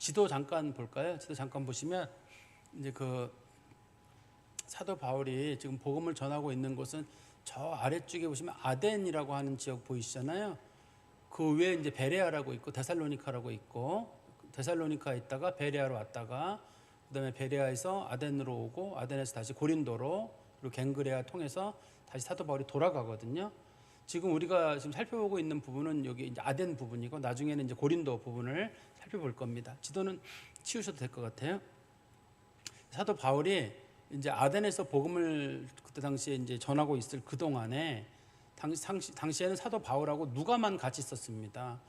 지도 잠깐 볼까요? 지도 잠깐 보시면 이제 그 사도 바울이 지금 복음을 전하고 있는 곳은 저 아래쪽에 보시면 아덴이라고 하는 지역 보이시잖아요. 그 위에 이제 베레아라고 있고 데살로니카라고 있고, 데살로니카에 있다가 베레아로 왔다가 그다음에 베레아에서 아덴으로 오고 아덴에서 다시 고린도로, 그리고 갱그레아 통해서 다시 사도 바울이 돌아가거든요. 지금 우리가 지금 살펴보고 있는 부분은 여기 이제 아덴 부분이고, 나중에는 이제 고린도 부분을 살펴볼 겁니다. 지도는 치우셔도 될 것 같아요. 사도 바울이 이제 아덴에서 복음을 그때 당시에 이제 전하고 있을 그 동안에 당시에는 사도 바울하고 누가만 같이 있었습니다.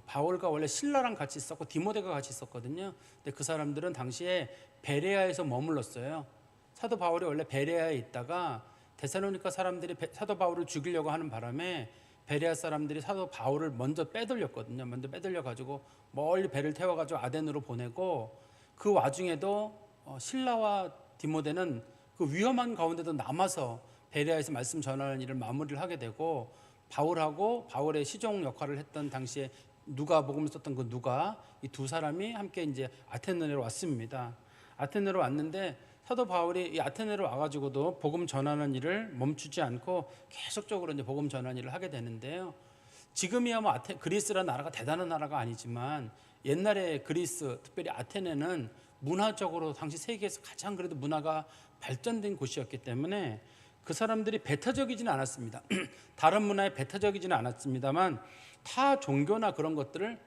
바울과 원래 실라랑 같이 있었고 디모데가 같이 있었거든요. 근데 그 사람들은 당시에 베레아에서 머물렀어요. 사도 바울이 원래 베레아에 있다가 데살로니가 사람들이 사도 바울을 죽이려고 하는 바람에 베레아 사람들이 사도 바울을 먼저 빼돌렸거든요. 먼저 빼돌려 가지고 멀리 배를 태워 가지고 아덴으로 보내고, 그 와중에도 실라와 디모데는 그 위험한 가운데도 남아서 베레아에서 말씀 전하는 일을 마무리를 하게 되고, 바울하고 바울의 시종 역할을 했던 당시에 누가 복음을 썼던 그 누가, 이 두 사람이 함께 이제 아테네로 왔습니다. 아테네로 왔는데 사도 바울이 이 아테네로 와가지고도 복음 전하는 일을 멈추지 않고 계속적으로 이제 복음 전하는 일을 하게 되는데요. 지금이야 뭐 그리스라는 나라가 대단한 나라가 아니지만 옛날에 그리스, 특별히 아테네는 문화적으로 당시 세계에서 가장 그래도 문화가 발전된 곳이었기 때문에 그 사람들이 배타적이지는 않았습니다. 다른 문화에 배타적이지는 않았습니다만 타 종교나 그런 것들을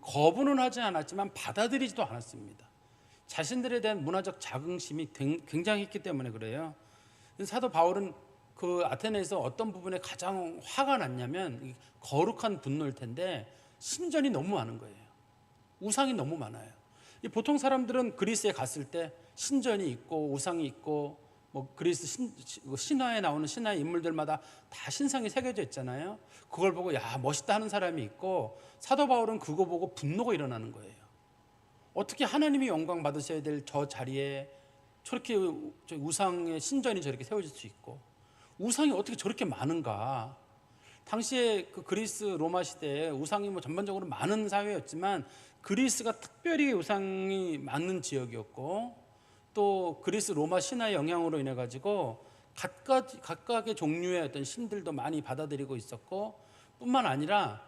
거부는 하지 않았지만 받아들이지도 않았습니다. 자신들에 대한 문화적 자긍심이 굉장히 있기 때문에 그래요. 사도 바울은 그 아테네에서 어떤 부분에 가장 화가 났냐면, 거룩한 분노일 텐데 신전이 너무 많은 거예요. 우상이 너무 많아요. 보통 사람들은 그리스에 갔을 때 신전이 있고 우상이 있고, 뭐 그리스 신화에 나오는 신화의 인물들마다 다 신상이 새겨져 있잖아요. 그걸 보고 야 멋있다 하는 사람이 있고, 사도 바울은 그거 보고 분노가 일어나는 거예요. 어떻게 하나님이 영광 받으셔야 될 저 자리에 저렇게 우상의 신전이 저렇게 세워질 수 있고, 우상이 어떻게 저렇게 많은가. 당시에 그 그리스 로마 시대에 우상이 뭐 전반적으로 많은 사회였지만 그리스가 특별히 우상이 많은 지역이었고, 또 그리스 로마 신화의 영향으로 인해 가지고 각각의 종류의 어떤 신들도 많이 받아들이고 있었고, 뿐만 아니라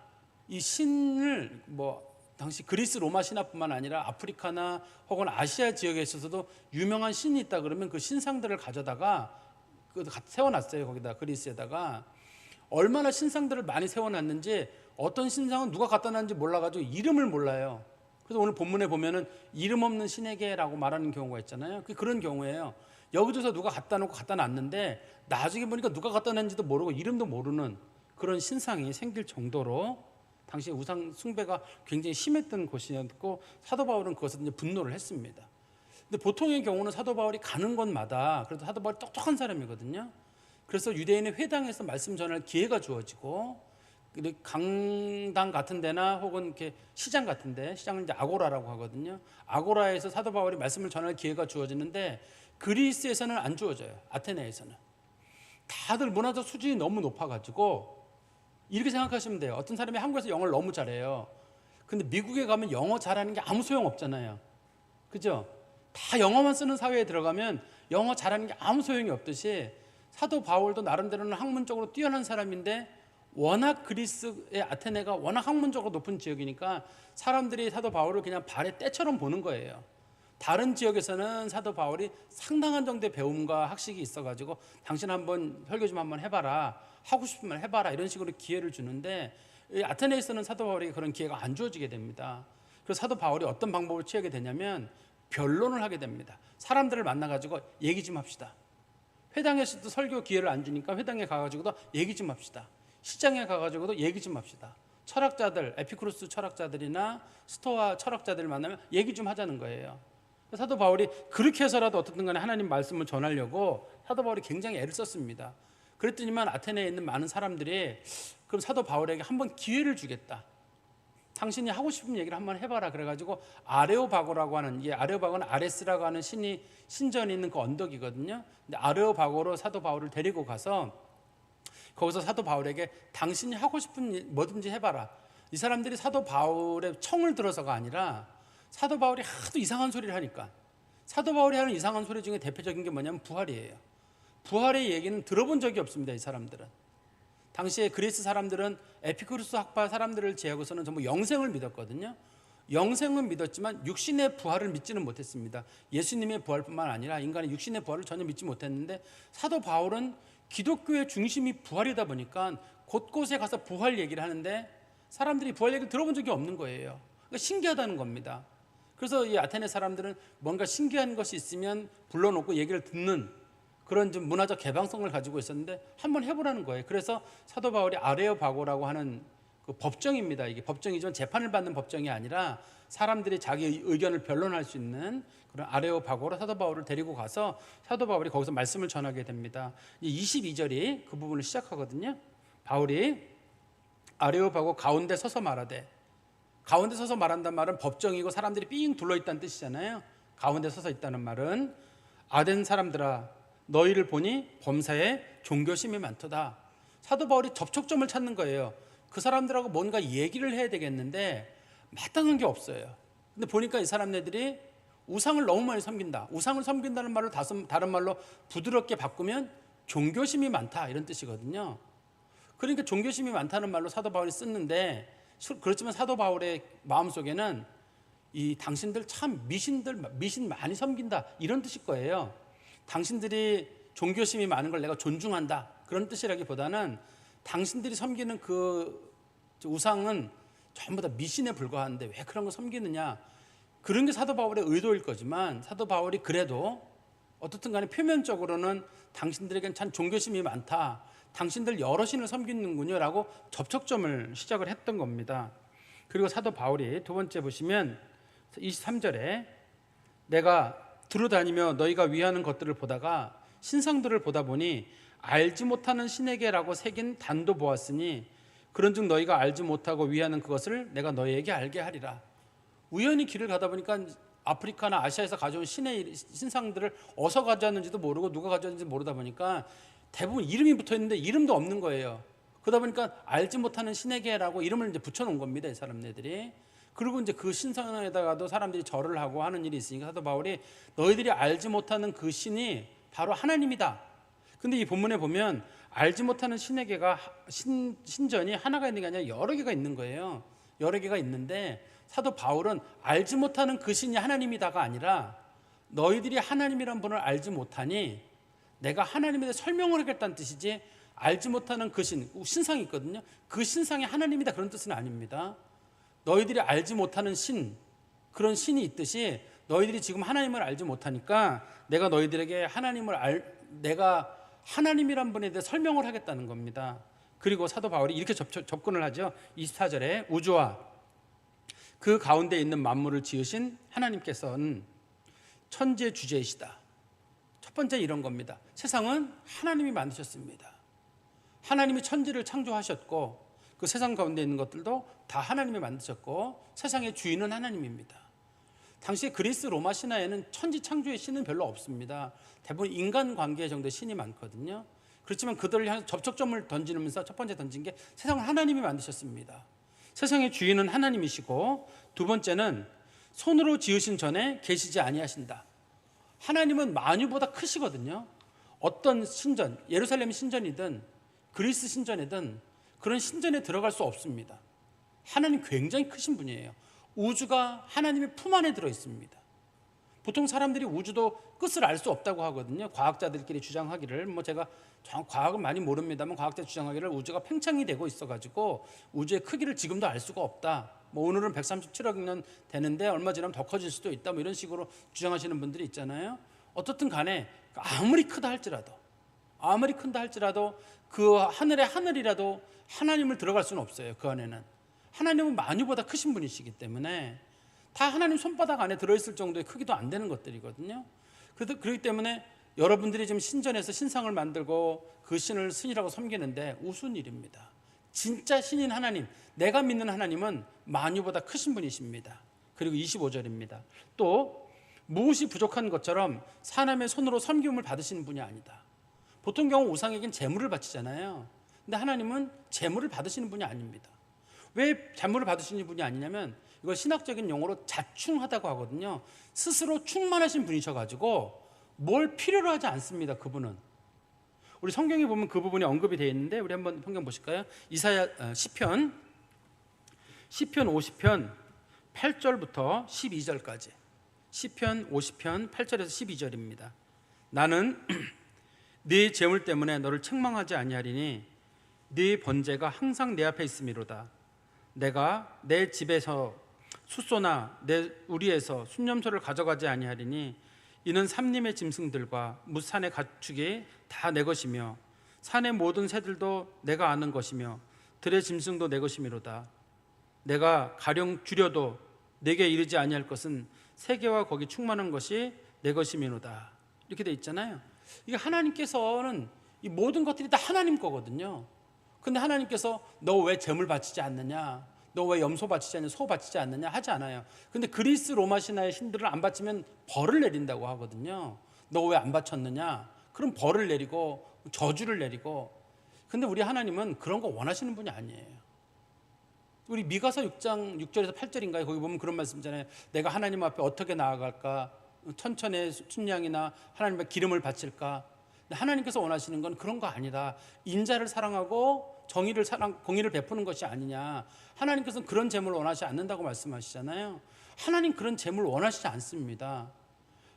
이 신을 뭐 당시 그리스 로마 신화뿐만 아니라 아프리카나 혹은 아시아 지역에 있어서도 유명한 신이 있다 그러면 그 신상들을 가져다가 세워놨어요. 거기다 그리스에다가 얼마나 신상들을 많이 세워놨는지, 어떤 신상은 누가 갖다 놨는지 몰라가지고 이름을 몰라요. 그래서 오늘 본문에 보면은 이름 없는 신에게라고 말하는 경우가 있잖아요. 그런 경우예요. 여기저기서 누가 갖다 놓고 갖다 놨는데 나중에 보니까 누가 갖다 놨는지도 모르고 이름도 모르는 그런 신상이 생길 정도로 당시에 우상 숭배가 굉장히 심했던 곳이었고, 사도 바울은 그것을 이제 분노를 했습니다. 근데 보통의 경우는 사도 바울이 가는 곳마다, 그래도 사도 바울이 똑똑한 사람이거든요. 그래서 유대인의 회당에서 말씀 전할 기회가 주어지고, 강당 같은 데나 혹은 이렇게 시장 같은 데, 시장을 이제 아고라라고 하거든요. 아고라에서 사도 바울이 말씀을 전할 기회가 주어지는데 그리스에서는 안 주어져요. 아테네에서는. 다들 문화적 수준이 너무 높아가지고 이렇게 생각하시면 돼요. 어떤 사람이 한국에서 영어를 너무 잘해요. 근데 미국에 가면 영어 잘하는 게 아무 소용 없잖아요. 그죠? 다 영어만 쓰는 사회에 들어가면 영어 잘하는 게 아무 소용이 없듯이, 사도 바울도 나름대로는 학문적으로 뛰어난 사람인데 워낙 그리스의 아테네가 워낙 학문적으로 높은 지역이니까 사람들이 사도 바울을 그냥 발의 때처럼 보는 거예요. 다른 지역에서는 사도 바울이 상당한 정도의 배움과 학식이 있어가지고 당신 한번 설교 좀 한번 해봐라, 하고 싶으면 해봐라, 이런 식으로 기회를 주는데, 아테네에서는 사도 바울에게 그런 기회가 안 주어지게 됩니다. 그래서 사도 바울이 어떤 방법을 취하게 되냐면 변론을 하게 됩니다. 사람들을 만나가지고 얘기 좀 합시다. 회당에서도 설교 기회를 안 주니까 회당에 가가지고도 얘기 좀 합시다. 시장에 가가지고도 얘기 좀 합시다. 철학자들, 에피쿠로스 철학자들이나 스토아 철학자들을 만나면 얘기 좀 하자는 거예요. 사도 바울이 그렇게 해서라도 어떻든 간에 하나님 말씀을 전하려고 사도 바울이 굉장히 애를 썼습니다. 그랬더니만 아테네에 있는 많은 사람들이 그럼 사도 바울에게 한번 기회를 주겠다. 당신이 하고 싶은 얘기를 한번 해봐라. 그래가지고 아레오바고라고 하는, 이 아레오바고는 아레스라고 하는 신전이 있는 그 언덕이거든요. 근데 아레오바고로 사도 바울을 데리고 가서 거기서 사도 바울에게 당신이 하고 싶은 일 뭐든지 해봐라. 이 사람들이 사도 바울의 청을 들어서가 아니라 사도 바울이 하도 이상한 소리를 하니까 사도 바울이 하는 이상한 소리 중에 대표적인 게 뭐냐면 부활이에요. 부활의 얘기는 들어본 적이 없습니다. 이 사람들은. 당시에 그리스 사람들은 에피쿠르스 학파 사람들을 제하고서는 전부 영생을 믿었거든요. 영생은 믿었지만 육신의 부활을 믿지는 못했습니다. 예수님의 부활뿐만 아니라 인간의 육신의 부활을 전혀 믿지 못했는데 사도 바울은 기독교의 중심이 부활이다 보니까 곳곳에 가서 부활 얘기를 하는데 사람들이 부활 얘기를 들어본 적이 없는 거예요. 그러니까 신기하다는 겁니다. 그래서 이 아테네 사람들은 뭔가 신기한 것이 있으면 불러놓고 얘기를 듣는 그런 좀 문화적 개방성을 가지고 있었는데 한번 해보라는 거예요. 그래서 사도 바울이 아레오바고라고 하는 그 법정입니다. 이게 법정이지만 재판을 받는 법정이 아니라 사람들이 자기 의견을 변론할 수 있는 그런 아레오바고로 사도 바울을 데리고 가서 사도 바울이 거기서 말씀을 전하게 됩니다. 22절이 그 부분을 시작하거든요. 바울이 아레오바고 가운데 서서 말하되, 가운데 서서 말한다는 말은 법정이고 사람들이 삥 둘러있다는 뜻이잖아요. 가운데 서서 있다는 말은 아덴 사람들아 너희를 보니 범사에 종교심이 많도다. 사도 바울이 접촉점을 찾는 거예요. 그 사람들하고 뭔가 얘기를 해야 되겠는데 마땅한 게 없어요. 근데 보니까 이 사람들이 우상을 너무 많이 섬긴다. 우상을 섬긴다는 말을 다른 말로 부드럽게 바꾸면 종교심이 많다 이런 뜻이거든요. 그러니까 종교심이 많다는 말로 사도 바울이 쓰는데, 그렇지만 사도 바울의 마음속에는 이 당신들 참 미신 많이 섬긴다 이런 뜻일 거예요. 당신들이 종교심이 많은 걸 내가 존중한다 그런 뜻이라기보다는 당신들이 섬기는 그 우상은 전부 다 미신에 불과한데 왜 그런 거 섬기느냐, 그런 게 사도 바울의 의도일 거지만 사도 바울이 그래도 어떻든 간에 표면적으로는 당신들에겐 참 종교심이 많다, 당신들 여러 신을 섬기는군요 라고 접촉점을 시작을 했던 겁니다. 그리고 사도 바울이 두 번째 보시면 23절에 내가 두루 다니며 너희가 위하는 것들을 보다가 신상들을 보다 보니 알지 못하는 신에게라고 새긴 단도 보았으니 그런즉 너희가 알지 못하고 위하는 그것을 내가 너희에게 알게 하리라. 우연히 길을 가다 보니까 아프리카나 아시아에서 가져온 신상들을 어디서 가져왔는지도 모르고 누가 가져왔는지 모르다 보니까 대부분 이름이 붙어 있는데 이름도 없는 거예요. 그러다 보니까 알지 못하는 신에게라고 이름을 이제 붙여놓은 겁니다, 이 사람들이. 그리고 이제 그 신상에다가도 사람들이 절을 하고 하는 일이 있으니까 사도 바울이 너희들이 알지 못하는 그 신이 바로 하나님이다. 근데 이 본문에 보면 알지 못하는 신에게가 신전이 하나가 있는 게 아니라 여러 개가 있는 거예요. 여러 개가 있는데 사도 바울은 알지 못하는 그 신이 하나님이다가 아니라 너희들이 하나님이란 분을 알지 못하니 내가 하나님에 대해 설명을 하겠다는 뜻이지, 알지 못하는 그 신상이 있거든요. 그 신상이 하나님이다 그런 뜻은 아닙니다. 너희들이 알지 못하는 신, 그런 신이 있듯이 너희들이 지금 하나님을 알지 못하니까 내가 너희들에게 내가 하나님이란 분에 대해 설명을 하겠다는 겁니다. 그리고 사도 바울이 이렇게 접근을 하죠. 24절에 우주와 그 가운데 있는 만물을 지으신 하나님께서는 천지의 주제이시다. 첫 번째 이런 겁니다. 세상은 하나님이 만드셨습니다. 하나님이 천지를 창조하셨고 그 세상 가운데 있는 것들도 다 하나님이 만드셨고 세상의 주인은 하나님입니다. 당시 그리스 로마 신화에는 천지 창조의 신은 별로 없습니다. 대부분 인간관계 정도의 신이 많거든요. 그렇지만 그들을 향해서 접촉점을 던지면서 첫 번째 던진 게 세상을 하나님이 만드셨습니다. 세상의 주인은 하나님이시고, 두 번째는 손으로 지으신 전에 계시지 아니하신다. 하나님은 만유보다 크시거든요. 어떤 신전, 예루살렘 신전이든 그리스 신전이든 그런 신전에 들어갈 수 없습니다. 하나님 굉장히 크신 분이에요. 우주가 하나님의 품 안에 들어 있습니다. 보통 사람들이 우주도 끝을 알 수 없다고 하거든요. 과학자들끼리 주장하기를, 제가 과학은 많이 모릅니다만 과학자 주장하기를 우주가 팽창이 되고 있어가지고 우주의 크기를 지금도 알 수가 없다. 오늘은 137억 년 되는데 얼마 지나면 더 커질 수도 있다. 이런 식으로 주장하시는 분들이 있잖아요. 어떻든 간에 아무리 크다 할지라도 그 하늘의 하늘이라도 하나님을 들어갈 수는 없어요. 그 안에는 하나님은 만유보다 크신 분이시기 때문에 다 하나님 손바닥 안에 들어있을 정도의 크기도 안 되는 것들이거든요. 그렇기 때문에 여러분들이 지금 신전에서 신상을 만들고 그 신을 신이라고 섬기는데 우스운 일입니다. 진짜 신인 하나님, 내가 믿는 하나님은 만유보다 크신 분이십니다. 그리고 25절입니다. 또 무엇이 부족한 것처럼 사람의 손으로 섬김을 받으시는 분이 아니다. 보통 경우 우상에겐 제물을 바치잖아요. 근데 하나님은 제물을 받으시는 분이 아닙니다. 왜 제물을 받으시는 분이 아니냐면 이걸 신학적인 용어로 자충하다고 하거든요. 스스로 충만하신 분이셔가지고 뭘 필요로 하지 않습니다. 그분은. 우리 성경에 보면 그 부분이 언급이 되어 있는데 우리 한번 성경 보실까요? 이사야 시편 50편 8절부터 12절까지. 시편 50편 8절에서 12절입니다. 나는 네 재물 때문에 너를 책망하지 아니하리니 네 번제가 항상 내 앞에 있음이로다. 내가 내 집에서 숫소나 내 우리에서 순념소를 가져가지 아니하리니 이는 삼림의 짐승들과 무산의 가축이 다 내 것이며 산의 모든 새들도 내가 아는 것이며 들의 짐승도 내 것이미로다. 내가 가령 줄여도 내게 이르지 아니할 것은 세계와 거기 충만한 것이 내 것이미로다. 이렇게 돼 있잖아요. 이게 하나님께서는 이 모든 것들이 다 하나님 거거든요. 근데 하나님께서 너 왜 제물 바치지 않느냐, 너 왜 염소 바치지 않느냐, 소 바치지 않느냐 하지 않아요. 근데 그리스 로마 신화의 신들을 안 바치면 벌을 내린다고 하거든요. 너 왜 안 바쳤느냐, 그럼 벌을 내리고 저주를 내리고. 근데 우리 하나님은 그런 거 원하시는 분이 아니에요. 우리 미가서 6장 6절에서 8절인가요? 거기 보면 그런 말씀이잖아요. 내가 하나님 앞에 어떻게 나아갈까, 천천의 순양이나 하나님 앞에 기름을 바칠까. 하나님께서 원하시는 건 그런 거 아니다. 인자를 사랑하고 공의를 베푸는 것이 아니냐. 하나님께서는 그런 재물을 원하지 않는다고 말씀하시잖아요. 하나님 그런 재물을 원하시지 않습니다.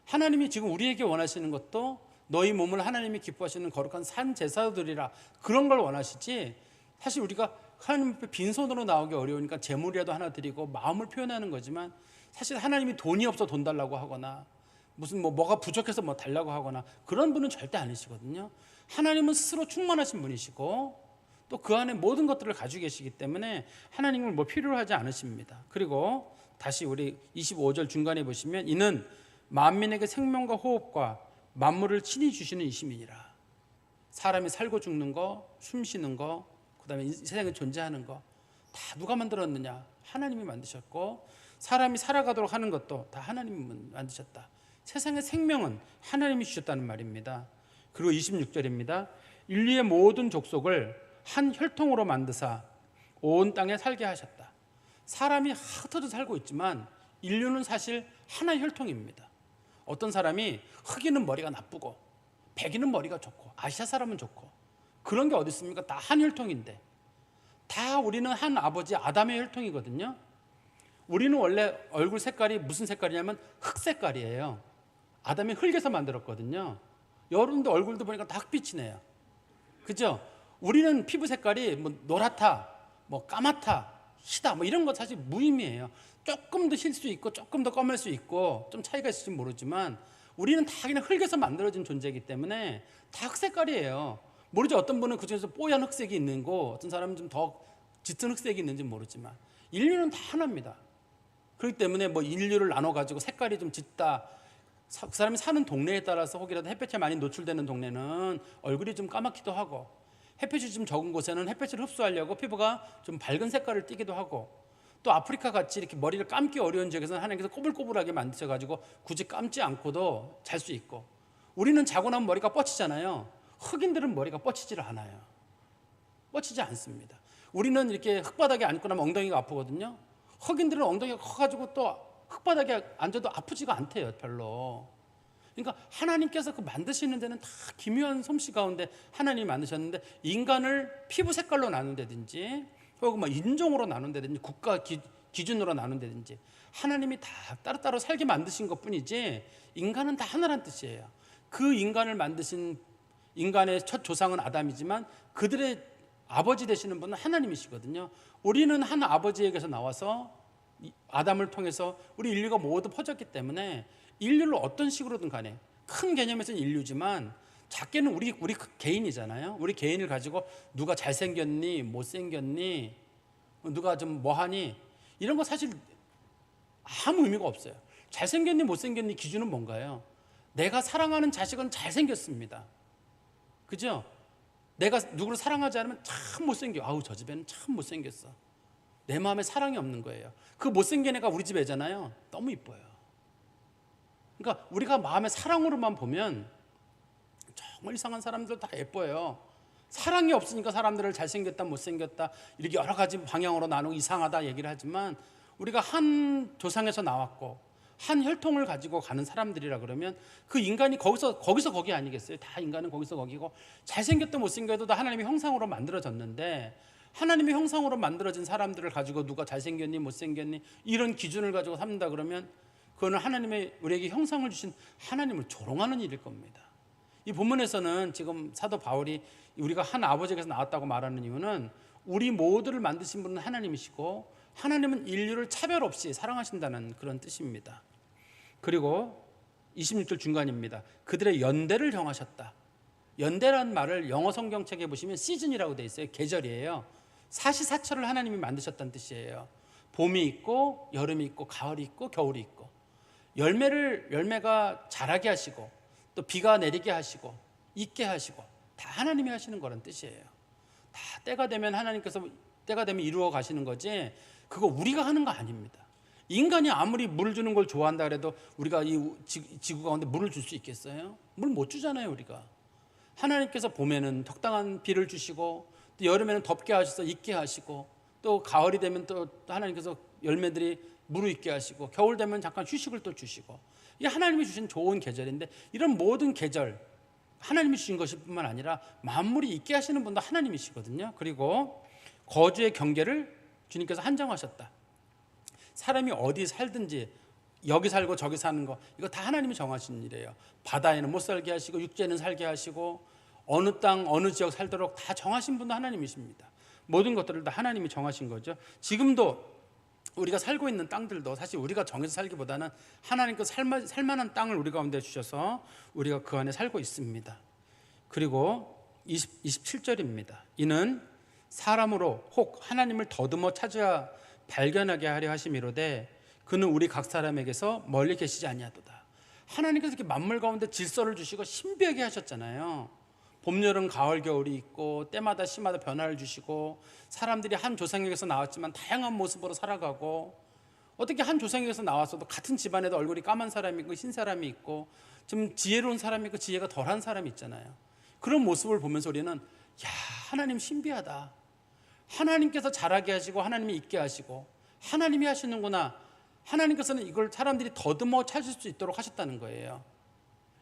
하나님이 지금 우리에게 원하시는 것도 너희 몸을 하나님이 기뻐하시는 거룩한 산 제사드리라, 그런 걸 원하시지. 사실 우리가 하나님 앞에 빈손으로 나오기 어려우니까 재물이라도 하나 드리고 마음을 표현하는 거지만, 사실 하나님이 돈이 없어 돈 달라고 하거나 무슨 뭐가 부족해서 뭐 달라고 하거나 그런 분은 절대 아니시거든요. 하나님은 스스로 충만하신 분이시고 또 그 안에 모든 것들을 가지고 계시기 때문에 하나님을 뭐 필요로 하지 않으십니다. 그리고 다시 우리 25절 중간에 보시면 이는 만민에게 생명과 호흡과 만물을 친히 주시는 이심이니라. 사람이 살고 죽는 거, 숨 쉬는 거, 그 다음에 이 세상에 존재하는 거 다 누가 만들었느냐? 하나님이 만드셨고, 사람이 살아가도록 하는 것도 다 하나님이 만드셨다. 세상의 생명은 하나님이 주셨다는 말입니다. 그리고 26절입니다. 인류의 모든 족속을 한 혈통으로 만드사 온 땅에 살게 하셨다. 사람이 흩어져 살고 있지만 인류는 사실 하나의 혈통입니다. 어떤 사람이 흑인은 머리가 나쁘고 백인은 머리가 좋고 아시아 사람은 좋고 그런 게 어디 있습니까? 다 한 혈통인데, 다 우리는 한 아버지 아담의 혈통이거든요. 우리는 원래 얼굴 색깔이 무슨 색깔이냐면 흑 색깔이에요. 아담이 흙에서 만들었거든요. 여러분도 얼굴도 보니까 다 흑빛이네요. 그죠? 우리는 피부 색깔이 뭐 노랗다, 뭐 까맣다, 희다, 뭐 이런 거 사실 무의미해요. 조금 더 힐 수 있고 조금 더 검을 수 있고 좀 차이가 있을지 모르지만 우리는 다 그냥 흙에서 만들어진 존재이기 때문에 다 흑색깔이에요. 모르죠. 어떤 분은 그중에서 뽀얀 흑색이 있는 거, 어떤 사람은 좀 더 짙은 흑색이 있는지 모르지만 인류는 다 하나입니다. 그렇기 때문에 뭐 인류를 나눠가지고 색깔이 좀 짙다, 그 사람이 사는 동네에 따라서 혹이라도 햇볕에 많이 노출되는 동네는 얼굴이 좀 까맣기도 하고, 햇볕이 좀 적은 곳에는 햇볕을 흡수하려고 피부가 좀 밝은 색깔을 띠기도 하고, 또 아프리카 같이 이렇게 머리를 감기 어려운 지역에서는 하나님께서 꼬불꼬불하게 만드셔가지고 굳이 감지 않고도 잘 수 있고, 우리는 자고 나면 머리가 뻗치잖아요. 흑인들은 머리가 뻗치지를 않아요. 뻗치지 않습니다. 우리는 이렇게 흙바닥에 앉고 나면 엉덩이가 아프거든요. 흑인들은 엉덩이가 커가지고 또 흙바닥에 앉아도 아프지가 않대요, 별로. 그러니까 하나님께서 그 만드시는 데는 다 기묘한 솜씨 가운데 하나님이 만드셨는데, 인간을 피부 색깔로 나눈다든지 혹은 뭐 인종으로 나눈다든지 국가 기준으로 나눈다든지 하나님이 다 따로따로 살게 만드신 것뿐이지 인간은 다 하나란 뜻이에요. 그 인간을 만드신 인간의 첫 조상은 아담이지만 그들의 아버지 되시는 분은 하나님이시거든요. 우리는 한 아버지에게서 나와서 아담을 통해서 우리 인류가 모두 퍼졌기 때문에 인류를 어떤 식으로든 간에 큰 개념에서는 인류지만 작게는 우리 개인이잖아요. 우리 개인을 가지고 누가 잘생겼니, 못생겼니, 누가 좀 뭐하니, 이런 거 사실 아무 의미가 없어요. 잘생겼니, 못생겼니 기준은 뭔가요? 내가 사랑하는 자식은 잘생겼습니다. 그죠? 내가 누구를 사랑하지 않으면 참 못생겨. 아우, 저 집에는 참 못생겼어. 내 마음에 사랑이 없는 거예요. 그 못생긴 애가 우리 집 애잖아요. 너무 이뻐요. 그러니까 우리가 마음의 사랑으로만 보면 정말 이상한 사람들 다 예뻐요. 사랑이 없으니까 사람들을 잘생겼다, 못생겼다 이렇게 여러 가지 방향으로 나누고 이상하다 얘기를 하지만, 우리가 한 조상에서 나왔고 한 혈통을 가지고 가는 사람들이라 그러면 그 인간이 거기서 거기 아니겠어요? 다 인간은 거기서 거기고 잘생겼든 못생겨도 다 하나님의 형상으로 만들어졌는데 하나님의 형상으로 만들어진 사람들을 가지고 누가 잘생겼니 못생겼니 이런 기준을 가지고 산다 그러면 그거는 하나님의 우리에게 형상을 주신 하나님을 조롱하는 일일 겁니다. 이 본문에서는 지금 사도 바울이 우리가 한 아버지에게서 나왔다고 말하는 이유는 우리 모두를 만드신 분은 하나님이시고 하나님은 인류를 차별 없이 사랑하신다는 그런 뜻입니다. 그리고 26절 중간입니다. 그들의 연대를 정하셨다. 연대란 말을 영어 성경책에 보시면 시즌이라고 되어 있어요. 계절이에요. 사시사철을 하나님이 만드셨다는 뜻이에요. 봄이 있고 여름이 있고 가을이 있고 겨울이 있고 열매가 자라게 하시고 또 비가 내리게 하시고 익게 하시고 다 하나님이 하시는 거란 뜻이에요. 다 때가 되면 하나님께서 때가 되면 이루어 가시는 거지 그거 우리가 하는 거 아닙니다. 인간이 아무리 물 주는 걸 좋아한다 그래도 우리가 이 지구 가운데 물을 줄 수 있겠어요? 물 못 주잖아요 우리가. 하나님께서 봄에는 적당한 비를 주시고 또 여름에는 덥게 하셔서 익게 하시고 또 가을이 되면 또 하나님께서 열매들이 무르익게 하시고 겨울 되면 잠깐 휴식을 또 주시고 이게 하나님이 주신 좋은 계절인데 이런 모든 계절 하나님이 주신 것일 뿐만 아니라 만물이 있게 하시는 분도 하나님이시거든요. 그리고 거주의 경계를 주님께서 한정하셨다. 사람이 어디 살든지 여기 살고 저기 사는 거 이거 다 하나님이 정하신 일이에요. 바다에는 못 살게 하시고 육지에는 살게 하시고 어느 땅 어느 지역 살도록 다 정하신 분도 하나님이십니다. 모든 것들을 다 하나님이 정하신 거죠. 지금도 우리가 살고 있는 땅들도 사실 우리가 정해서 살기보다는 하나님께서 살만한 땅을 우리 가운데 주셔서 우리가 그 안에 살고 있습니다. 그리고 27절입니다. 이는 사람으로 혹 하나님을 더듬어 찾아 발견하게 하려 하심이로되 그는 우리 각 사람에게서 멀리 계시지 아니하도다. 하나님께서 이렇게 만물 가운데 질서를 주시고 신비하게 하셨잖아요. 봄, 여름, 가을, 겨울이 있고 때마다 시마다 변화를 주시고 사람들이 한 조상에게서 나왔지만 다양한 모습으로 살아가고 어떻게 한 조상에게서 나왔어도 같은 집안에도 얼굴이 까만 사람이 있고 흰 사람이 있고 좀 지혜로운 사람이 있고 지혜가 덜한 사람이 있잖아요. 그런 모습을 보면서 우리는 야 하나님 신비하다. 하나님께서 자라게 하시고 하나님이 있게 하시고 하나님이 하시는구나. 하나님께서는 이걸 사람들이 더듬어 찾을 수 있도록 하셨다는 거예요.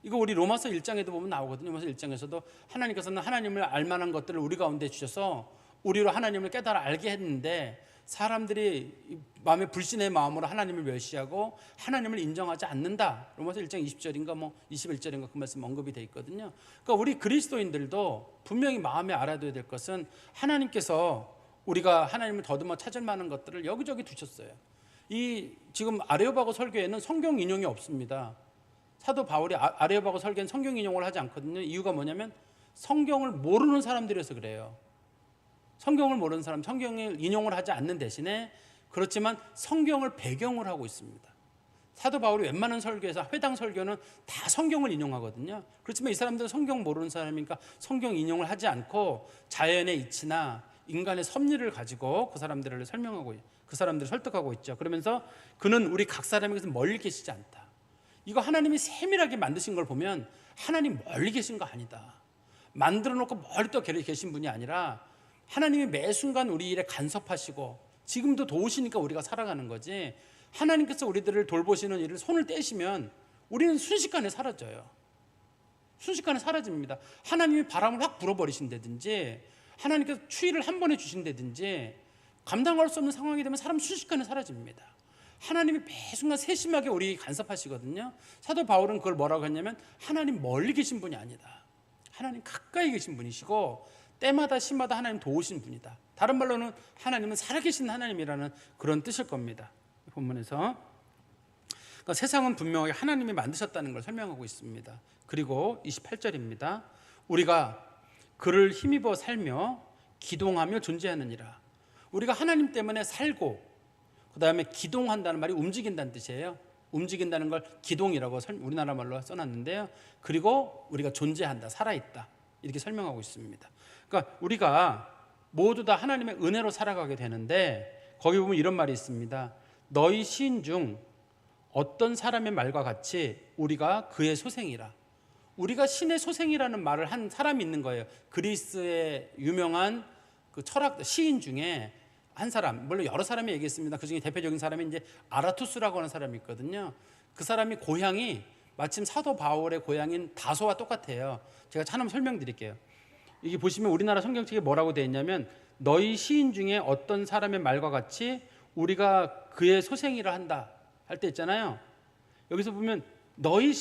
이거 우리 로마서 1장에도 보면 나오거든요. 로마서 1장에서도 하나님께서는 하나님을 알만한 것들을 우리 가운데 주셔서 우리로 하나님을 깨달아 알게 했는데 사람들이 마음에 불신의 마음으로 하나님을 멸시하고 하나님을 인정하지 않는다. 로마서 1장 20절인가 뭐 21절인가 그 말씀 언급이 되어 있거든요. 그러니까 우리 그리스도인들도 분명히 마음에 알아둬야 될 것은 하나님께서 우리가 하나님을 더듬어 찾을 만한 것들을 여기저기 두셨어요. 이 지금 아레오바고 설교에는 성경 인용이 없습니다. 사도 바울이 아레오바고 설교는 성경 인용을 하지 않거든요. 이유가 뭐냐면 성경을 모르는 사람들이어서 그래요. 성경을 모르는 사람, 성경을 인용을 하지 않는 대신에 그렇지만 성경을 배경을 하고 있습니다. 사도 바울이 웬만한 설교에서 회당 설교는 다 성경을 인용하거든요. 그렇지만 이 사람들은 성경 모르는 사람이니까 성경 인용을 하지 않고 자연의 이치나 인간의 섭리를 가지고 그 사람들을 설명하고 그 사람들을 설득하고 있죠. 그러면서 그는 우리 각 사람에게서 멀리 계시지 않다. 이거 하나님이 세밀하게 만드신 걸 보면 하나님 멀리 계신 거 아니다. 만들어 놓고 멀리 또 계신 분이 아니라 하나님이 매 순간 우리 일에 간섭하시고 지금도 도우시니까 우리가 살아가는 거지 하나님께서 우리들을 돌보시는 일을 손을 떼시면 우리는 순식간에 사라져요. 순식간에 사라집니다. 하나님이 바람을 확 불어버리신다든지 하나님께서 추위를 한 번에 주신다든지 감당할 수 없는 상황이 되면 사람 순식간에 사라집니다. 하나님이 매 순간 세심하게 우리 간섭하시거든요. 사도 바울은 그걸 뭐라고 했냐면 하나님 멀리 계신 분이 아니다. 하나님 가까이 계신 분이시고 때마다 시마다 하나님 도우신 분이다. 다른 말로는 하나님은 살아계신 하나님이라는 그런 뜻일 겁니다. 본문에서 그러니까 세상은 분명하게 하나님이 만드셨다는 걸 설명하고 있습니다. 그리고 28절입니다. 우리가 그를 힘입어 살며 기동하며 존재하느니라. 우리가 하나님 때문에 살고 그 다음에 기동한다는 말이 움직인다는 뜻이에요. 움직인다는 걸 기동이라고 우리나라 말로 써놨는데요. 그리고 우리가 존재한다, 살아있다 이렇게 설명하고 있습니다. 그러니까 우리가 모두 다 하나님의 은혜로 살아가게 되는데 거기 보면 이런 말이 있습니다. 너희 시인 중 어떤 사람의 말과 같이 우리가 그의 소생이라. 우리가 신의 소생이라는 말을 한 사람이 있는 거예요. 그리스의 유명한 그 철학 시인 중에 한 사람, 물론 여러 사람이 얘기했습니다. 그 중에 대표적인 사람이 이제 아라투스라고 하는 사람이 있거든요. 그 사람이 고향이 마침 사도 바울의 고향인 다소와 똑같아요. 제가 한번 설명드릴게요. 이게 보시면 우리나라 성경책에 뭐라고 되어 있냐면, 너희 시인 중에 어떤 사람의 말과 같이 우리가 그의 소생이라 한다 할 때 있잖아요. 여기서 보면 너희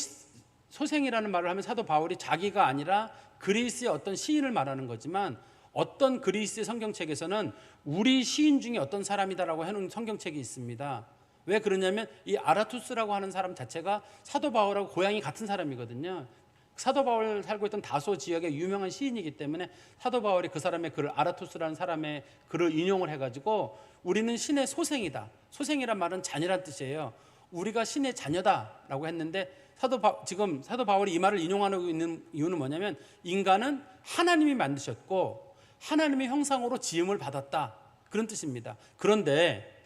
소생이라는 말을 하면 사도 바울이 자기가 아니라 그리스의 어떤 시인을 말하는 거지만, 어떤 그리스의 성경책에서는 우리 시인 중에 어떤 사람이다라고 해놓은 성경책이 있습니다. 왜 그러냐면 이 아라투스라고 하는 사람 자체가 사도 바울하고 고향이 같은 사람이거든요. 사도 바울 살고 있던 다소 지역의 유명한 시인이기 때문에 사도 바울이 그 사람의 글을, 아라투스라는 사람의 글을 인용을 해가지고 우리는 신의 소생이다. 소생이란 말은 자녀란 뜻이에요. 우리가 신의 자녀다라고 했는데, 지금 사도 바울이 이 말을 인용하고 있는 이유는 뭐냐면, 인간은 하나님이 만드셨고 하나님의 형상으로 지음을 받았다, 그런 뜻입니다. 그런데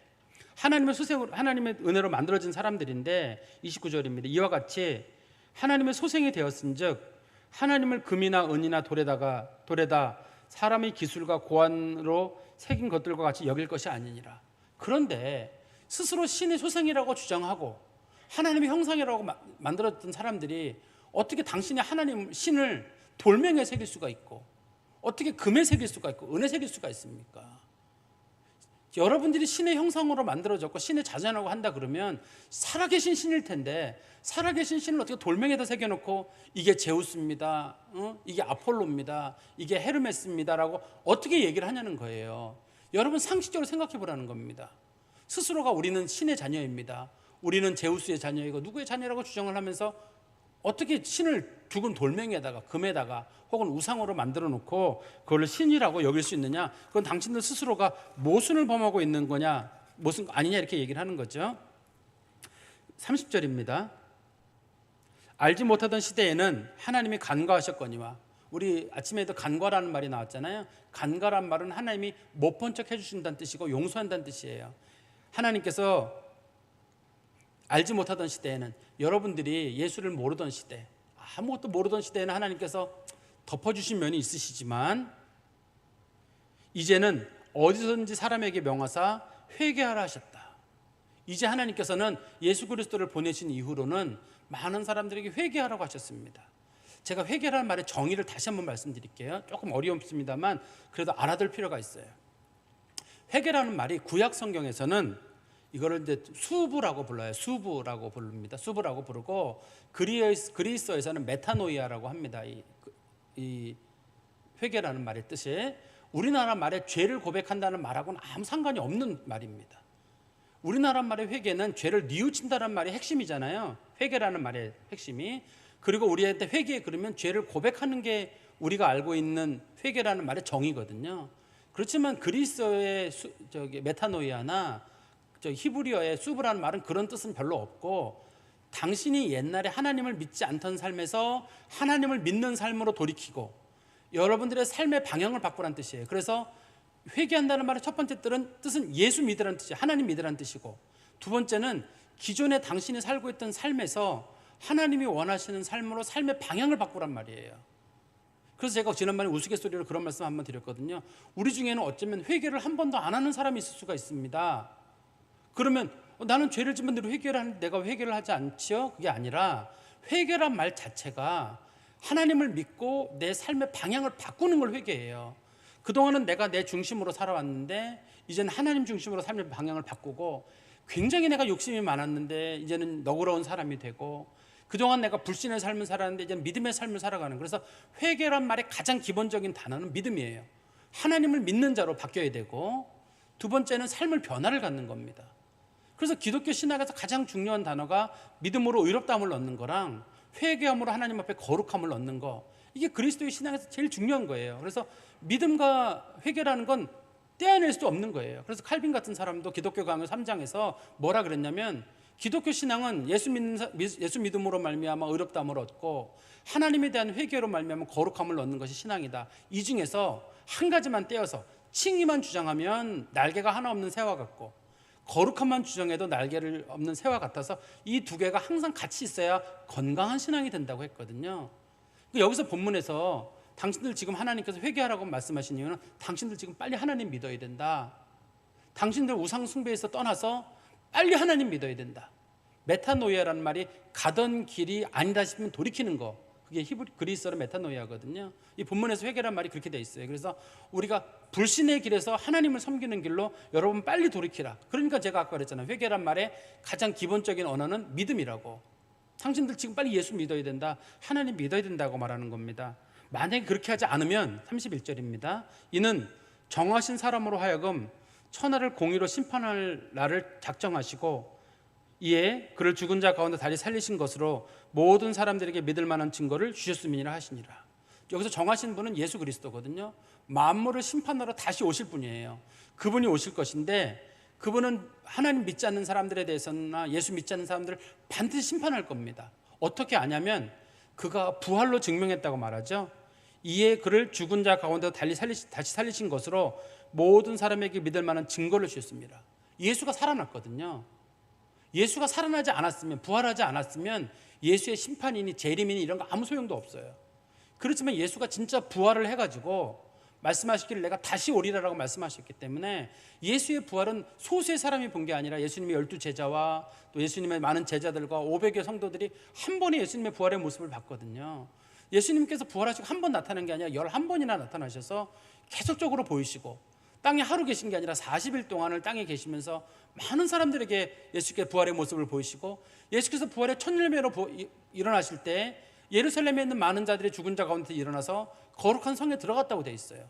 하나님의 소생으로, 하나님의 은혜로 만들어진 사람들인데 29절입니다. 이와 같이 하나님의 소생이 되었은즉 하나님을 금이나 은이나 돌에다 사람의 기술과 고안으로 새긴 것들과 같이 여길 것이 아니니라. 그런데 스스로 신의 소생이라고 주장하고 하나님의 형상이라고 만들었던 사람들이 어떻게 당신이 하나님 신을 돌멩이에 새길 수가 있고, 어떻게 금에 새길 수가 있고 은에 새길 수가 있습니까? 여러분들이 신의 형상으로 만들어졌고 신의 자전이라고 한다 그러면 살아계신 신일 텐데, 살아계신 신을 어떻게 돌멩이에다 새겨놓고 이게 제우스입니다, 이게 아폴로입니다, 이게 헤르메스입니다라고 어떻게 얘기를 하냐는 거예요. 여러분 상식적으로 생각해 보라는 겁니다. 스스로가 우리는 신의 자녀입니다, 우리는 제우스의 자녀이고 누구의 자녀라고 주장을 하면서 어떻게 신을 죽은 돌멩이에다가 금에다가 혹은 우상으로 만들어 놓고 그걸 신이라고 여길 수 있느냐? 그건 당신들 스스로가 모순을 범하고 있는 거냐, 모순 아니냐, 이렇게 얘기를 하는 거죠. 30절입니다. 알지 못하던 시대에는 하나님이 간과하셨거니와. 우리 아침에도 간과라는 말이 나왔잖아요. 간과란 말은 하나님이 못 본 척 해주신다는 뜻이고 용서한다는 뜻이에요. 하나님께서 알지 못하던 시대에는, 여러분들이 예수를 모르던 시대, 아무것도 모르던 시대에는 하나님께서 덮어주신 면이 있으시지만, 이제는 어디서든지 사람에게 명하사 회개하라 하셨다. 이제 하나님께서는 예수 그리스도를 보내신 이후로는 많은 사람들에게 회개하라고 하셨습니다. 제가 회개라는 말의 정의를 다시 한번 말씀드릴게요. 조금 어렵습니다만 그래도 알아둘 필요가 있어요. 회개라는 말이 구약 성경에서는 이거를 이제 수부라고 불러요. 수부라고 부릅니다. 수부라고 부르고, 그리스어에서는 메타노이아라고 합니다. 이 회개라는 말의 뜻이 우리나라 말에 죄를 고백한다는 말하고는 아무 상관이 없는 말입니다. 우리나라 말의 회개는 죄를 뉘우친다는 말이 핵심이잖아요. 회개라는 말의 핵심이. 그리고 우리한테 회개 그러면 죄를 고백하는 게 우리가 알고 있는 회개라는 말의 정의거든요. 그렇지만 그리스어의 메타노이아나 히브리어의 수브라는 말은 그런 뜻은 별로 없고, 당신이 옛날에 하나님을 믿지 않던 삶에서 하나님을 믿는 삶으로 돌이키고 여러분들의 삶의 방향을 바꾸라는 뜻이에요. 그래서 회개한다는 말의 첫 번째 뜻은 예수 믿으라는 뜻이에요. 하나님 믿으라는 뜻이고, 두 번째는 기존에 당신이 살고 있던 삶에서 하나님이 원하시는 삶으로 삶의 방향을 바꾸란 말이에요. 그래서 제가 지난번에 우스갯소리로 그런 말씀 한번 드렸거든요. 우리 중에는 어쩌면 회개를 한 번도 안 하는 사람이 있을 수가 있습니다. 그러면 나는 죄를 짓는 대로 회개를 하는데 내가 회개를 하지 않지요? 그게 아니라, 회개란 말 자체가 하나님을 믿고 내 삶의 방향을 바꾸는 걸 회개해요. 그동안은 내가 내 중심으로 살아왔는데 이제는 하나님 중심으로 삶의 방향을 바꾸고, 굉장히 내가 욕심이 많았는데 이제는 너그러운 사람이 되고, 그동안 내가 불신의 삶을 살았는데 이제는 믿음의 삶을 살아가는. 그래서 회개란 말의 가장 기본적인 단어는 믿음이에요. 하나님을 믿는 자로 바뀌어야 되고, 두 번째는 삶을 변화를 갖는 겁니다. 그래서 기독교 신학에서 가장 중요한 단어가 믿음으로 의롭다함을 얻는 거랑 회개함으로 하나님 앞에 거룩함을 얻는 거, 이게 그리스도의 신앙에서 제일 중요한 거예요. 그래서 믿음과 회개라는 건 떼어낼 수 없는 거예요. 그래서 칼빈 같은 사람도 기독교 강요 3장에서 뭐라 그랬냐면, 기독교 신앙은 예수 믿음으로 말미암아 의롭다함을 얻고 하나님에 대한 회개로 말미암아 거룩함을 얻는 것이 신앙이다. 이 중에서 한 가지만 떼어서 칭의만 주장하면 날개가 하나 없는 새와 같고, 거룩함만 주장해도 날개를 없는 새와 같아서 이 두 개가 항상 같이 있어야 건강한 신앙이 된다고 했거든요. 여기서 본문에서 당신들 지금 하나님께서 회개하라고 말씀하신 이유는 당신들 지금 빨리 하나님 믿어야 된다. 당신들 우상 숭배에서 떠나서 빨리 하나님 믿어야 된다. 메타노이아라는 말이 가던 길이 아니다 싶으면 돌이키는 거. 그게 그리스어로 메타노이아거든요. 이 본문에서 회개란 말이 그렇게 돼 있어요. 그래서 우리가 불신의 길에서 하나님을 섬기는 길로 여러분 빨리 돌이키라. 그러니까 제가 아까 그랬잖아요. 회개란 말의 가장 기본적인 언어는 믿음이라고. 당신들 지금 빨리 예수 믿어야 된다. 하나님 믿어야 된다고 말하는 겁니다. 만약에 그렇게 하지 않으면 31절입니다. 이는 정하신 사람으로 하여금 천하를 공의로 심판할 날을 작정하시고 이에 그를 죽은 자 가운데 다시 살리신 것으로 모든 사람들에게 믿을 만한 증거를 주셨음이니라 하시니라. 여기서 정하신 분은 예수 그리스도거든요. 만물을 심판하러 다시 오실 분이에요. 그분이 오실 것인데 그분은 하나님 믿지 않는 사람들에 대해서나 예수 믿지 않는 사람들을 반드시 심판할 겁니다. 어떻게 아냐면 그가 부활로 증명했다고 말하죠. 이에 그를 죽은 자 가운데 다시 살리신 것으로 모든 사람에게 믿을 만한 증거를 주셨습니다. 예수가 살아났거든요. 예수가 살아나지 않았으면, 부활하지 않았으면 예수의 심판이니 재림이니 이런 거 아무 소용도 없어요. 그렇지만 예수가 진짜 부활을 해가지고 말씀하시기를 내가 다시 오리라라고 말씀하셨기 때문에 예수의 부활은 소수의 사람이 본 게 아니라 예수님의 12제자와 또 예수님의 많은 제자들과 500여 성도들이 한 번에 예수님의 부활의 모습을 봤거든요. 예수님께서 부활하시고 한 번 나타난 게 아니라 11번이나 나타나셔서 계속적으로 보이시고 땅에 하루 계신 게 아니라 40일 동안을 땅에 계시면서 많은 사람들에게 예수께 부활의 모습을 보이시고 예수께서 부활의 첫 열매로 일어나실 때 예루살렘에 있는 많은 자들이 죽은 자 가운데 일어나서 거룩한 성에 들어갔다고 돼 있어요.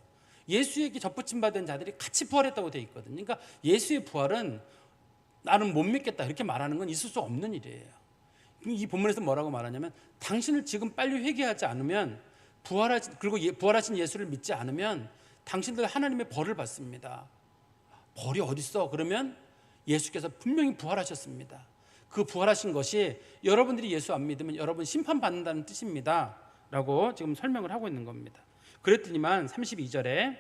예수에게 접붙임 받은 자들이 같이 부활했다고 돼 있거든요. 그러니까 예수의 부활은 나는 못 믿겠다 이렇게 말하는 건 있을 수 없는 일이에요. 이 본문에서 뭐라고 말하냐면 당신을 지금 빨리 회개하지 않으면 그리고 부활하신 예수를 믿지 않으면 당신들 하나님의 벌을 받습니다. 벌이 어디 있어? 그러면 예수께서 분명히 부활하셨습니다. 그 부활하신 것이 여러분들이 예수 안 믿으면 여러분 심판받는다는 뜻입니다 라고 지금 설명을 하고 있는 겁니다. 그랬더니만 32절에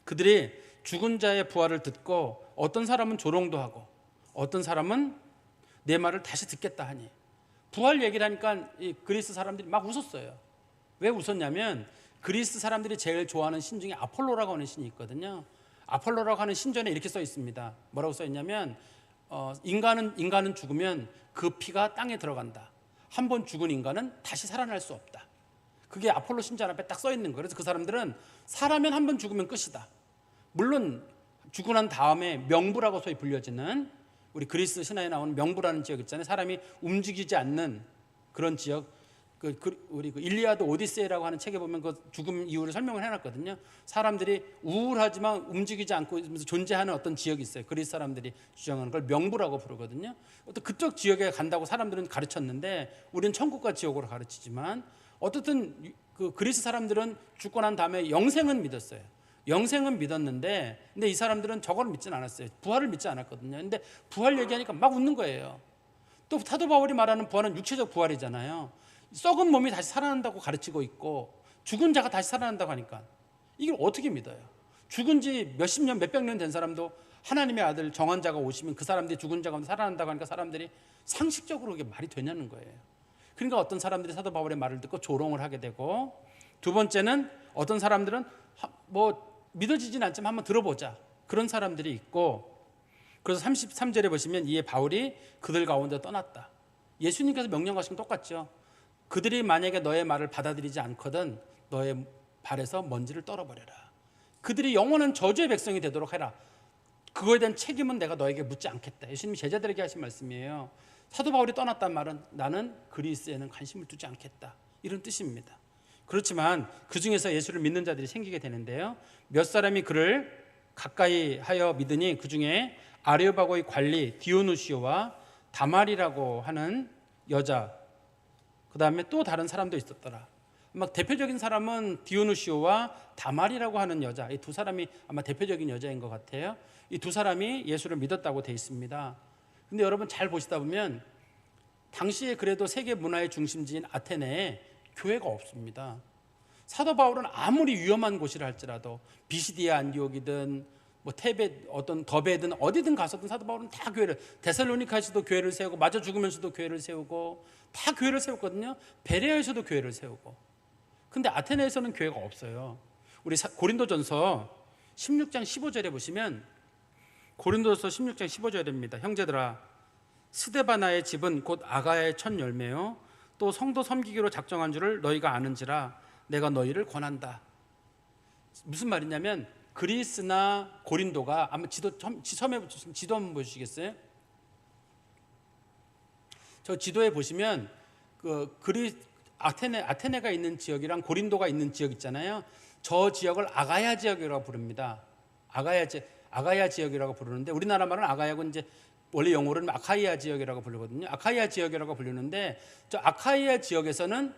그들이 죽은 자의 부활을 듣고 어떤 사람은 조롱도 하고 어떤 사람은 내 말을 다시 듣겠다 하니 부활 얘기를 하니까 이 그리스 사람들이 막 웃었어요. 왜 웃었냐면 그리스 사람들이 제일 좋아하는 신 중에 아폴로라고 하는 신이 있거든요. 아폴로라고 하는 신전에 이렇게 써 있습니다. 뭐라고 써 있냐면 인간은 죽으면 그 피가 땅에 들어간다. 한 번 죽은 인간은 다시 살아날 수 없다. 그게 아폴로 신전 앞에 딱 써 있는 거예요. 그래서 그 사람들은 사람은 한 번 죽으면 끝이다. 물론 죽고 난 다음에 명부라고 소위 불려지는 우리 그리스 신화에 나오는 명부라는 지역 있잖아요. 사람이 움직이지 않는 그런 지역. 우리 일리아드 오디세이라고 하는 책에 보면 그 죽음 이유를 설명을 해놨거든요. 사람들이 우울하지만 움직이지 않고 존재하는 어떤 지역이 있어요. 그리스 사람들이 주장하는 걸 명부라고 부르거든요. 어떤 그쪽 지역에 간다고 사람들은 가르쳤는데 우리는 천국과 지옥으로 가르치지만 어떻든 그 그리스 사람들은 죽고 난 다음에 영생은 믿었어요. 영생은 믿었는데 근데 이 사람들은 저걸 믿지는 않았어요. 부활을 믿지 않았거든요. 근데 부활 얘기하니까 막 웃는 거예요. 또 사도 바울이 말하는 부활은 육체적 부활이잖아요. 썩은 몸이 다시 살아난다고 가르치고 있고 죽은 자가 다시 살아난다고 하니까 이걸 어떻게 믿어요? 죽은 지 몇십 년, 몇백 년 된 사람도 하나님의 아들 정한 자가 오시면 그 사람들이 죽은 자 가운데 살아난다고 하니까 사람들이 상식적으로 그게 말이 되냐는 거예요. 그러니까 어떤 사람들이 사도 바울의 말을 듣고 조롱을 하게 되고 두 번째는 어떤 사람들은 뭐 믿어지진 않지만 한번 들어보자 그런 사람들이 있고 그래서 33절에 보시면 이에 바울이 그들 가운데 떠났다. 예수님께서 명령하신 건 똑같죠. 그들이 만약에 너의 말을 받아들이지 않거든 너의 발에서 먼지를 떨어버려라. 그들이 영원한 저주의 백성이 되도록 해라. 그거에 대한 책임은 내가 너에게 묻지 않겠다. 예수님이 제자들에게 하신 말씀이에요. 사도 바울이 떠났단 말은 나는 그리스에는 관심을 두지 않겠다 이런 뜻입니다. 그렇지만 그 중에서 예수를 믿는 자들이 생기게 되는데요. 몇 사람이 그를 가까이 하여 믿으니 그 중에 아레오바고의 관리 디오누시오와 다말이라고 하는 여자 그 다음에 또 다른 사람도 있었더라. 막 대표적인 사람은 디오누시오와 다말이라고 하는 여자, 이 두 사람이 아마 대표적인 여자인 것 같아요. 이 두 사람이 예수를 믿었다고 되어 있습니다. 근데 여러분 잘 보시다 보면 당시에 그래도 세계 문화의 중심지인 아테네에 교회가 없습니다. 사도 바울은 아무리 위험한 곳이라 할지라도 비시디아 안디옥이든 뭐 테베 어떤 더베든 어디든 가서든 사도 바울은 다 교회를 데살로니카에서도 교회를 세우고 맞아 죽으면서도 교회를 세우고 다 교회를 세웠거든요. 베레아에서도 교회를 세우고. 근데 아테네에서는 교회가 없어요. 우리 고린도전서 16장 15절에 보시면 고린도서 16장 15절입니다. 형제들아, 스데바나의 집은 곧 아가야의 첫 열매요 또 성도 섬기기로 작정한 줄을 너희가 아는지라 내가 너희를 권한다. 무슨 말이냐면 그리스나 고린도가 아마 처음에 지도 한번 보시겠어요? 저 지도에 보시면 아테네가 있는 지역이랑 고린도가 있는 지역 있잖아요. 저 지역을 아가야 지역이라고 부릅니다. 아가야 지역이라고 부르는데 우리나라 말은 아가야고 이제 원래 영어로는 아카이아 지역이라고 부르거든요. 아카이아 지역이라고 부르는데 저 아카이아 지역에서는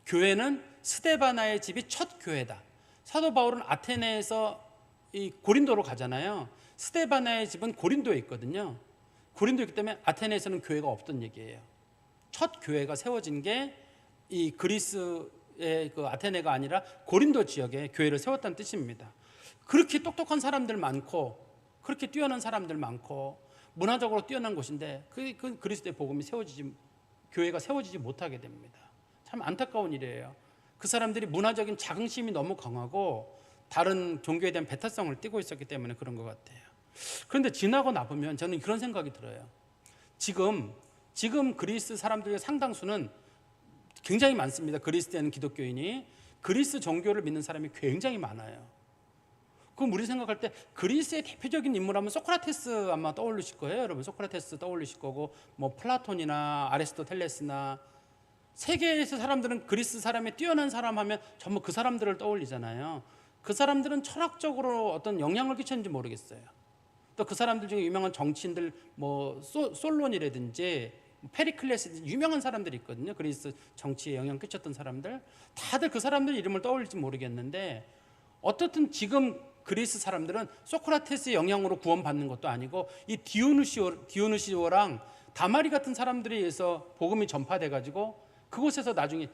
교회는 스데바나의 집이 첫 교회다. 사도 바울은 아테네에서 이 고린도로 가잖아요. 스데바나의 집은 고린도에 있거든요. 고린도에 있기 때문에 아테네에서는 교회가 없던 얘기예요. 첫 교회가 세워진 게 이 그리스의 그 아테네가 아니라 고린도 지역에 교회를 세웠다는 뜻입니다. 그렇게 똑똑한 사람들 많고 그렇게 뛰어난 사람들 많고 문화적으로 뛰어난 곳인데 그 그리스도의 복음이 교회가 세워지지 못하게 됩니다. 참 안타까운 일이에요. 그 사람들이 문화적인 자긍심이 너무 강하고 다른 종교에 대한 배타성을 띠고 있었기 때문에 그런 것 같아요. 그런데 지나고 나보면 저는 그런 생각이 들어요. 지금 그리스 사람들의 상당수는 굉장히 많습니다. 그리스에 있는 기독교인이 그리스 종교를 믿는 사람이 굉장히 많아요. 그럼 우리 생각할 때 그리스의 대표적인 인물하면 소크라테스 아마 떠올리실 거예요. 여러분 소크라테스 떠올리실 거고 뭐 플라톤이나 아리스토텔레스나 세계에서 사람들은 그리스 사람의 뛰어난 사람 하면 전부 그 사람들을 떠올리잖아요. 그 사람들은 철학적으로 어떤 영향을 끼쳤는지 모르겠어요. 또 그 사람들 중에 유명한 정치인들 뭐 솔론이라든지 페리클레스 유명한 사람들이 있거든요. 그리스 정치에 영향 끼쳤던 사람들 다들 그 사람들 이름을 떠올릴지 모르겠는데 어떻든 지금 그리스 사람들은 소크라테스의 영향으로 구원받는 것도 아니고 이 디오누시오랑 다마리 같은 사람들에 의해서 복음이 전파돼가지고 그곳에서 나중에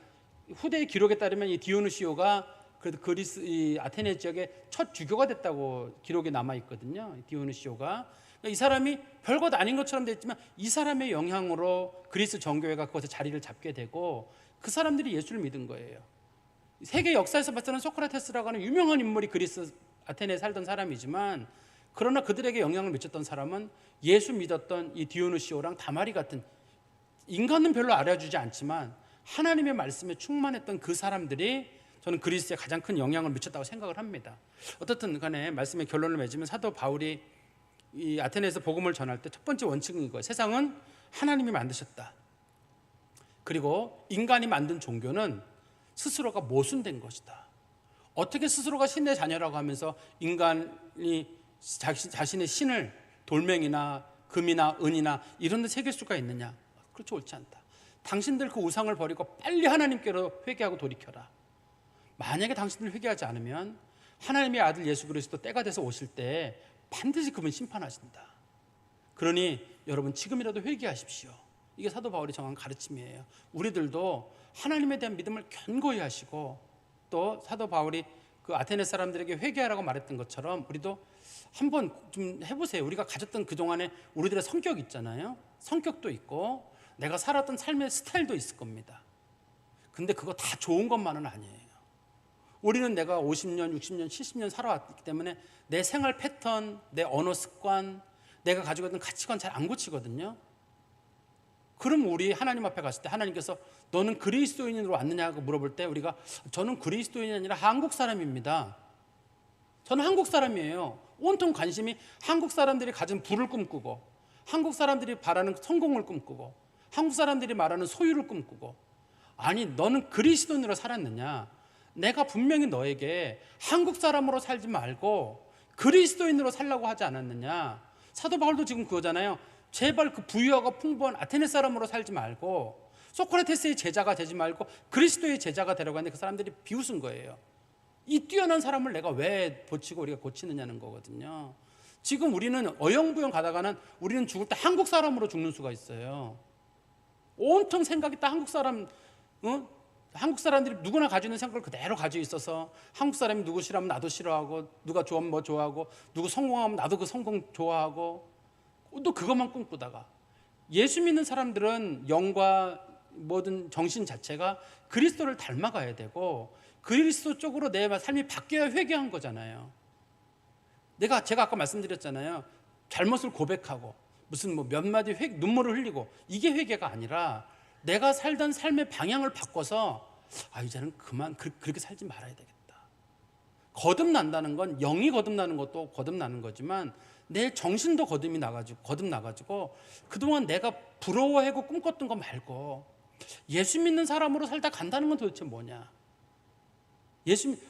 후대의 기록에 따르면 이 디오누시오가 그리스 이 아테네 지역의 첫 주교가 됐다고 기록이 남아 있거든요. 디오누시오가 이 사람이 별것 아닌 것처럼 됐지만 이 사람의 영향으로 그리스 정교회가 그곳에 자리를 잡게 되고 그 사람들이 예수를 믿은 거예요. 세계 역사에서 봤을 때는 소크라테스라고 하는 유명한 인물이 그리스 아테네에 살던 사람이지만 그러나 그들에게 영향을 미쳤던 사람은 예수 믿었던 이 디오누시오랑 다마리 같은 인간은 별로 알아주지 않지만 하나님의 말씀에 충만했던 그 사람들이 저는 그리스에 가장 큰 영향을 미쳤다고 생각을 합니다. 어떻든 간에 말씀의 결론을 맺으면 사도 바울이 이 아테네에서 복음을 전할 때 첫 번째 원칙은 이거예요. 세상은 하나님이 만드셨다. 그리고 인간이 만든 종교는 스스로가 모순된 것이다. 어떻게 스스로가 신의 자녀라고 하면서 인간이 자신의 신을 돌멩이나 금이나 은이나 이런 데 새길 수가 있느냐? 그렇지 옳지 않다. 당신들 그 우상을 버리고 빨리 하나님께로 회개하고 돌이켜라. 만약에 당신들 회개하지 않으면 하나님의 아들 예수 그리스도 때가 돼서 오실 때 반드시 그분 심판하신다. 그러니 여러분 지금이라도 회개하십시오. 이게 사도 바울이 정한 가르침이에요. 우리들도 하나님에 대한 믿음을 견고히 하시고 또 사도 바울이 그 아테네 사람들에게 회개하라고 말했던 것처럼 우리도 한번 좀 해보세요. 우리가 가졌던 그동안에 우리들의 성격 있잖아요. 성격도 있고 내가 살았던 삶의 스타일도 있을 겁니다. 근데 그거 다 좋은 것만은 아니에요. 우리는 내가 50년, 60년, 70년 살아왔기 때문에 내 생활 패턴, 내 언어 습관, 내가 가지고 있는 가치관 잘 안 고치거든요. 그럼 우리 하나님 앞에 갔을 때 하나님께서 너는 그리스도인으로 왔느냐고 물어볼 때 우리가 저는 그리스도인이 아니라 한국 사람입니다. 저는 한국 사람이에요. 온통 관심이 한국 사람들이 가진 부를 꿈꾸고 한국 사람들이 바라는 성공을 꿈꾸고 한국 사람들이 말하는 소유를 꿈꾸고 아니 너는 그리스도인으로 살았느냐? 내가 분명히 너에게 한국 사람으로 살지 말고 그리스도인으로 살라고 하지 않았느냐? 사도 바울도 지금 그거잖아요. 제발 그 부유하고 풍부한 아테네 사람으로 살지 말고 소크라테스의 제자가 되지 말고 그리스도의 제자가 되려고 하는데 그 사람들이 비웃은 거예요. 이 뛰어난 사람을 내가 왜 고치고 우리가 고치느냐는 거거든요. 지금 우리는 어영부영 가다가는 우리는 죽을 때 한국 사람으로 죽는 수가 있어요. 온통 생각이 다 한국 사람, 한국 사람들이 누구나 가지고 있는 생각을 그대로 가지고 있어서 한국 사람이 누구 싫어하면 나도 싫어하고 누가 좋아하면 뭐 좋아하고 누구 성공하면 나도 그 성공 좋아하고 또 그것만 꿈꾸다가 예수 믿는 사람들은 영과 모든 정신 자체가 그리스도를 닮아가야 되고 그리스도 쪽으로 내 삶이 바뀌어야 회개한 거잖아요. 제가 아까 말씀드렸잖아요. 잘못을 고백하고 무슨 뭐 몇 마디 눈물을 흘리고 이게 회개가 아니라 내가 살던 삶의 방향을 바꿔서 이제는 그만 그렇게 살지 말아야 되겠다. 거듭난다는 건 영이 거듭나는 것도 거듭나는 거지만 내 정신도 거듭나가지고 그동안 내가 부러워하고 꿈꿨던 거 말고 예수 믿는 사람으로 살다 간다는 건 도대체 뭐냐?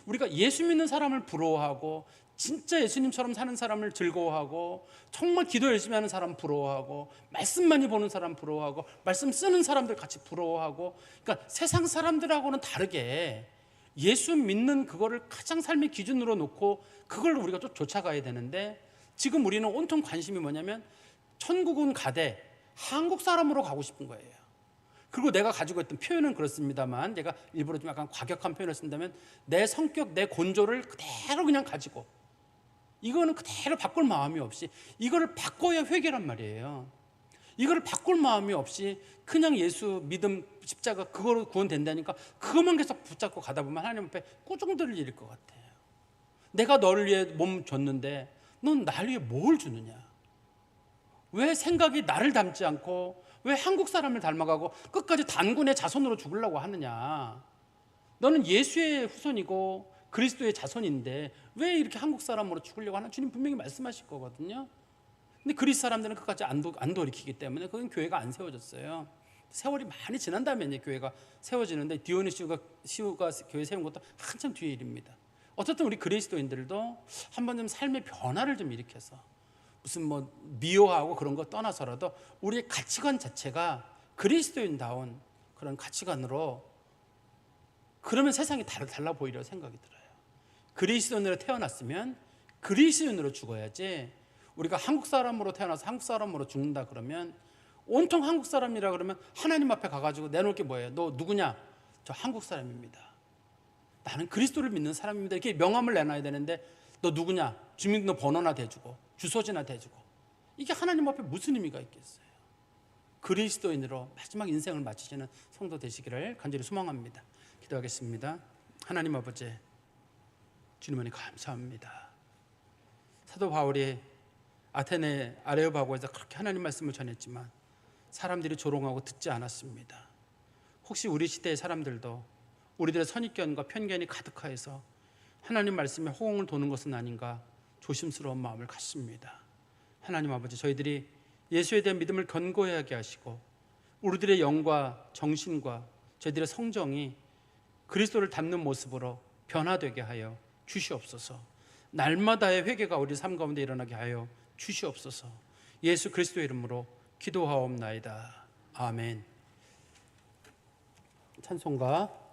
우리가 예수 믿는 사람을 부러워하고 진짜 예수님처럼 사는 사람을 즐거워하고 정말 기도 열심히 하는 사람 부러워하고 말씀 많이 보는 사람 부러워하고 말씀 쓰는 사람들 같이 부러워하고 그러니까 세상 사람들하고는 다르게 예수 믿는 그거를 가장 삶의 기준으로 놓고 그걸 우리가 또 쫓아가야 되는데 지금 우리는 온통 관심이 뭐냐면 천국은 가되 한국 사람으로 가고 싶은 거예요. 그리고 내가 가지고 있던 표현은 그렇습니다만 제가 일부러 좀 약간 과격한 표현을 쓴다면 내 성격, 내 곤조를 그대로 그냥 가지고 이거는 그대로 바꿀 마음이 없이 이거를 바꿔야 회개란 말이에요. 이거를 바꿀 마음이 없이 그냥 예수 믿음 십자가 그거로 구원된다니까 그것만 계속 붙잡고 가다 보면 하나님 앞에 꾸중들을 일을 것 같아요. 내가 너를 위해 몸 줬는데 넌 나를 위해 뭘 주느냐? 왜 생각이 나를 닮지 않고 왜 한국 사람을 닮아가고 끝까지 단군의 자손으로 죽으려고 하느냐? 너는 예수의 후손이고 그리스도의 자손인데 왜 이렇게 한국 사람으로 죽으려고 하나? 주님 분명히 말씀하실 거거든요. 근데 그리스 사람들은 끝까지 안 돌이키기 때문에 그건 교회가 안 세워졌어요. 세월이 많이 지난 다음에 이제 교회가 세워지는데 디오니시우가 교회 세운 것도 한참 뒤의 일입니다. 어쨌든 우리 그리스도인들도 한번 좀 삶의 변화를 좀 일으켜서 무슨 뭐 미워하고 그런 거 떠나서라도 우리의 가치관 자체가 그리스도인다운 그런 가치관으로 그러면 세상이 달라 보이려 생각이 들어요. 그리스도인으로 태어났으면 그리스도인으로 죽어야지 우리가 한국 사람으로 태어나서 한국 사람으로 죽는다 그러면 온통 한국 사람이라 그러면 하나님 앞에 가가지고 내놓을 게 뭐예요? 너 누구냐? 저 한국 사람입니다. 나는 그리스도를 믿는 사람입니다. 이렇게 명함을 내놔야 되는데 너 누구냐? 주민등록번호나 대주고 주소지나 대주고 이게 하나님 앞에 무슨 의미가 있겠어요? 그리스도인으로 마지막 인생을 마치시는 성도 되시기를 간절히 소망합니다. 기도하겠습니다. 하나님 아버지 주님 은혜 감사합니다. 사도 바울이 아테네 아레오바고에서 그렇게 하나님 말씀을 전했지만 사람들이 조롱하고 듣지 않았습니다. 혹시 우리 시대의 사람들도 우리들의 선입견과 편견이 가득하여서 하나님 말씀에 호응을 도는 것은 아닌가 조심스러운 마음을 갖습니다. 하나님 아버지 저희들이 예수에 대한 믿음을 견고하게 하시고 우리들의 영과 정신과 저희들의 성정이 그리스도를 닮는 모습으로 변화되게 하여 주시옵소서. 날마다의 회개가 우리 삶 가운데 일어나게 하여 주시옵소서. 예수 그리스도의 이름으로 기도하옵나이다. 아멘. 찬송가